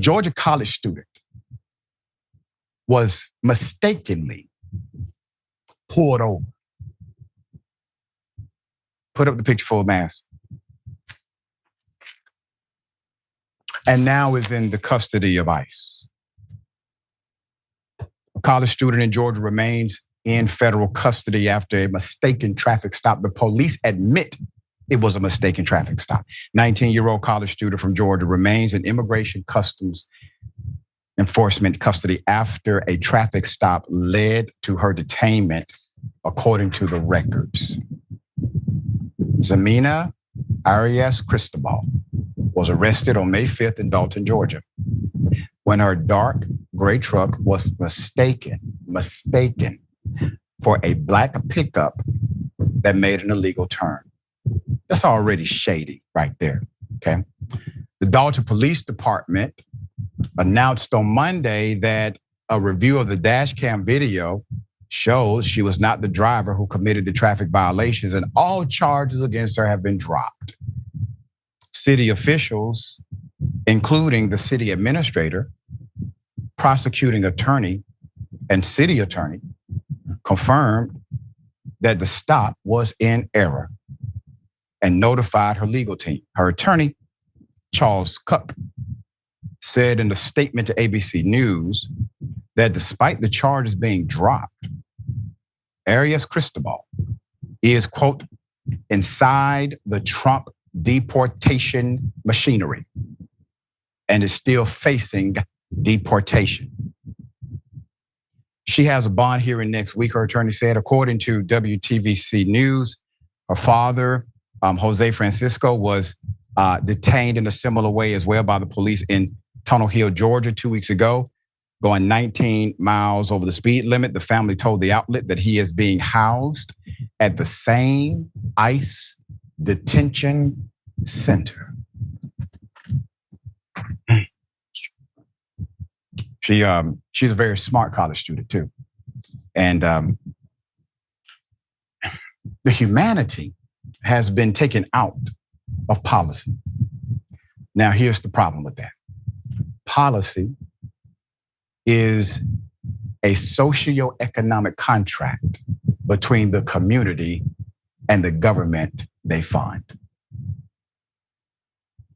Georgia college student was mistakenly pulled over. Put up the picture full mask. And now is in the custody of ICE. A college student in Georgia remains in federal custody after a mistaken traffic stop. The police admit it was a mistaken traffic stop. 19-year-old college student from Georgia remains in Immigration Customs Enforcement custody after a traffic stop led to her detainment, according to the records. Ximena Arias-Cristobal was arrested on May 5th in Dalton, Georgia, when her dark gray truck was mistaken for a black pickup that made an illegal turn. That's already shady right there, okay? The Dalton Police Department announced on Monday that a review of the dash cam video shows she was not the driver who committed the traffic violations, and all charges against her have been dropped. City officials, including the city administrator, prosecuting attorney, and city attorney, confirmed that the stop was in error and notified her legal team. Her attorney, Charles Cook, said in a statement to ABC News that despite the charges being dropped, Arias-Cristobal is, quote, inside the Trump deportation machinery and is still facing deportation. She has a bond hearing next week, her attorney said. According to WTVC News, her father, Jose Francisco, was detained in a similar way as well by the police in Tunnel Hill, Georgia 2 weeks ago, going 19 miles over the speed limit. The family told the outlet that he is being housed at the same ICE detention center. She's a very smart college student too. And the humanity has been taken out of policy. Now, here's the problem with that. Policy is a socioeconomic contract between the community and the government they fund.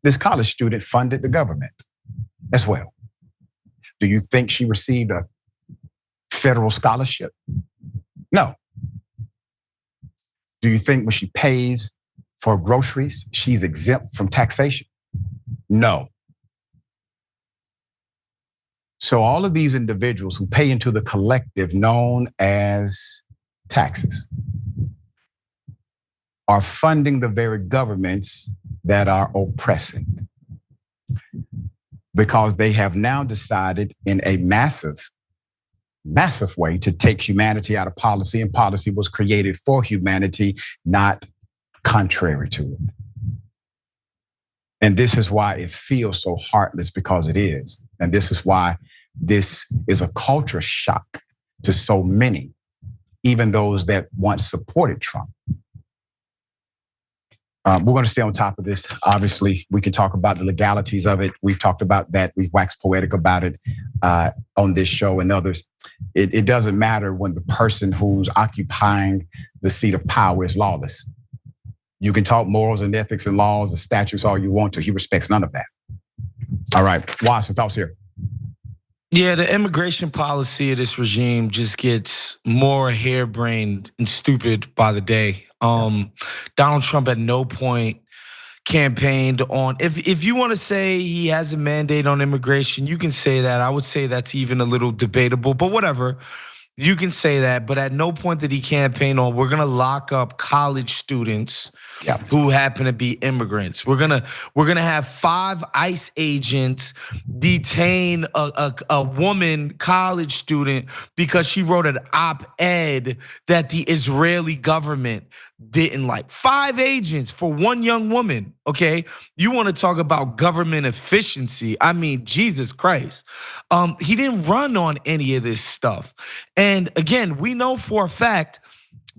This college student funded the government as well. Do you think she received a federal scholarship? No. Do you think when she pays for groceries, she's exempt from taxation? No. So all of these individuals who pay into the collective known as taxes are funding the very governments that are oppressing, because they have now decided in a massive way to take humanity out of policy, and policy was created for humanity, not contrary to it. And this is why it feels so heartless, because it is. And this is why this is a culture shock to so many, even those that once supported Trump. We're going to stay on top of this. Obviously, we can talk about the legalities of it. We've talked about that. We've waxed poetic about it on this show and others. It doesn't matter when the person who's occupying the seat of power is lawless. You can talk morals and ethics and laws and statutes all you want to. He respects none of that. All right, Wosny, thoughts here? Yeah, the immigration policy of this regime just gets more harebrained and stupid by the day. Donald Trump at no point campaigned on, if you want to say he has a mandate on immigration, you can say that. I would say that's even a little debatable, but whatever. You can say that, but at no point did he campaign on, we're gonna lock up college students who happen to be immigrants. We're gonna have 5 ICE agents detain a woman college student because she wrote an op-ed that the Israeli government didn't like. 5 agents for 1 young woman, okay? You wanna talk about government efficiency. I mean, Jesus Christ. He didn't run on any of this stuff. And again, we know for a fact,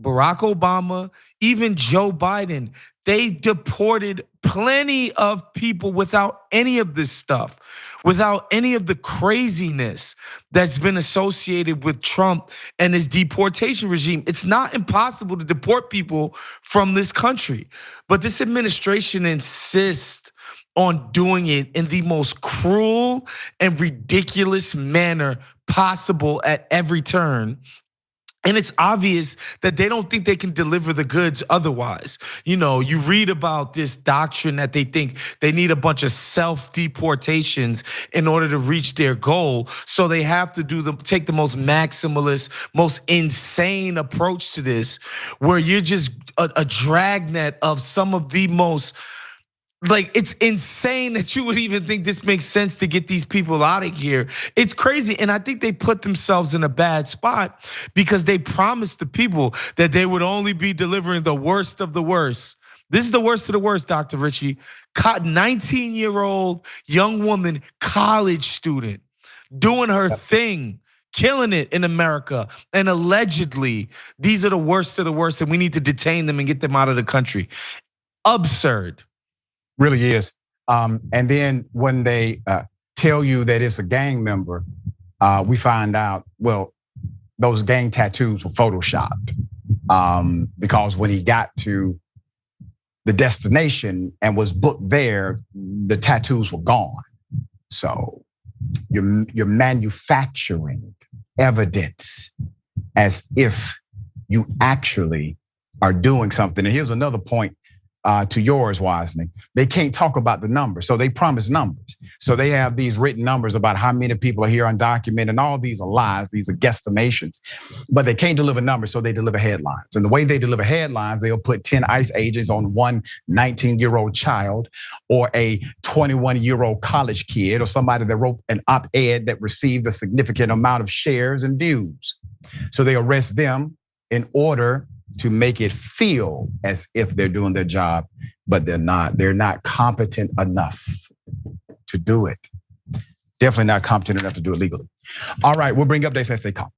Barack Obama, even Joe Biden, they deported plenty of people without any of this stuff, without any of the craziness that's been associated with Trump and his deportation regime. It's not impossible to deport people from this country, but this administration insists on doing it in the most cruel and ridiculous manner possible at every turn. And it's obvious that they don't think they can deliver the goods otherwise. You know, you read about this doctrine that they think they need a bunch of self-deportations in order to reach their goal. So they have to take the most maximalist, most insane approach to this, where you're just a dragnet of some of the most, like, it's insane that you would even think this makes sense to get these people out of here. It's crazy. And I think they put themselves in a bad spot because they promised the people that they would only be delivering the worst of the worst. This is the worst of the worst, Dr. Richey. 19-year-old young woman, college student, doing her thing, killing it in America. And allegedly, these are the worst of the worst, and we need to detain them and get them out of the country. Absurd. Really is. And then when they tell you that it's a gang member, we find out, well, those gang tattoos were photoshopped because when he got to the destination and was booked there, the tattoos were gone. So you're manufacturing evidence as if you actually are doing something. And here's another point to yours, Wosny. They can't talk about the numbers, so they promise numbers. So they have these written numbers about how many people are here undocumented, and all these are lies, these are guesstimations, but they can't deliver numbers, so they deliver headlines. And the way they deliver headlines, they'll put 10 ICE agents on one 19-year-old child or a 21-year-old college kid or somebody that wrote an op-ed that received a significant amount of shares and views. So they arrest them in order to make it feel as if they're doing their job, but they're not. They're not competent enough to do it. Definitely not competent enough to do it legally. All right, we'll bring updates as they come.